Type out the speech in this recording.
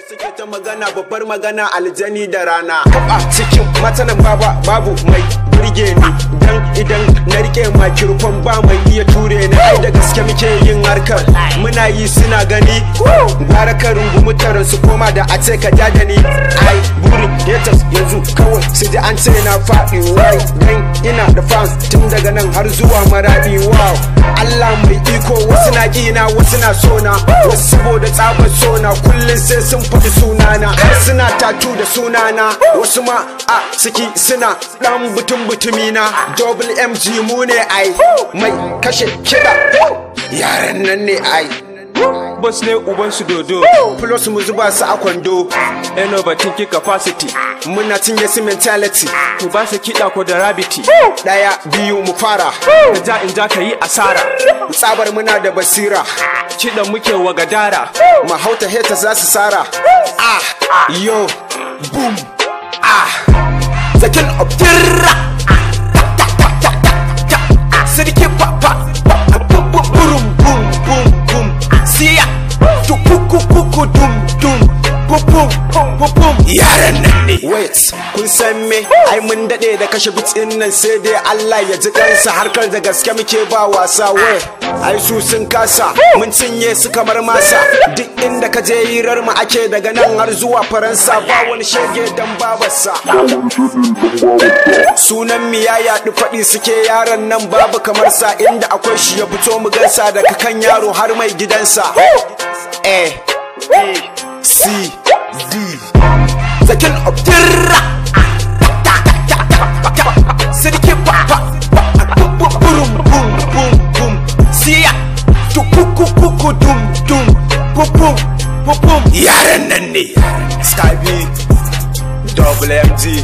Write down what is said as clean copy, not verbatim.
suke ta magana babbar magana aljani da rana a cikin matanan babu mai burge ni dan idan na rike makirfon ba mai iya ture ni ai da gaske muke yin harkar muna yi suna gani baraka rungumu taron su koma da a ce ka da ni ai burin haters yanzu kawai sai da an ce na faɗi wai dan ina da fans tun daga nan har zuwa maradi wow Allah mai iko wasu na kina wasu na sona wasu saboda tsabar sona kullun sai sun faɗi sunana har suna tatu da sunana wasu ma a ciki suna dan butumina double MG mu ne ai mai kashe kiɗa yaran nan ne ai boss ne uban su dodo plus mu zuba su a kwando innovative capacity muna cinye su mentality ku ba su kiɗa ko da rabiti daya biyu mu fara da ja in ja ka yi asara tsabar muna da basira kiɗan muke wa gadara mahauta heta za su sara yo boom the king of tirra sirki papa boom boom boom boom siya to kuku dum dum pum yaran nan ne wait kun san me ai mun dade da kashe bitsin nan sai dai Allah ya ji kansa harkar da gaske muke ba wasa wai ai su sun kasa mun cinye su kamar masa duk inda ka je hirar mu ake daga nan har zuwa Faransa ba wani shege dan babarsa sunan mi ya yaɗu faɗi suke yaran nan babu kamar sa inda akwai shi ya fito mu gansa daga kan yaro har mai gidansa C D the king of tirra sirki papa boom boom boom boom siya to kuku dum dum pum yaran nan ne Sky B double MG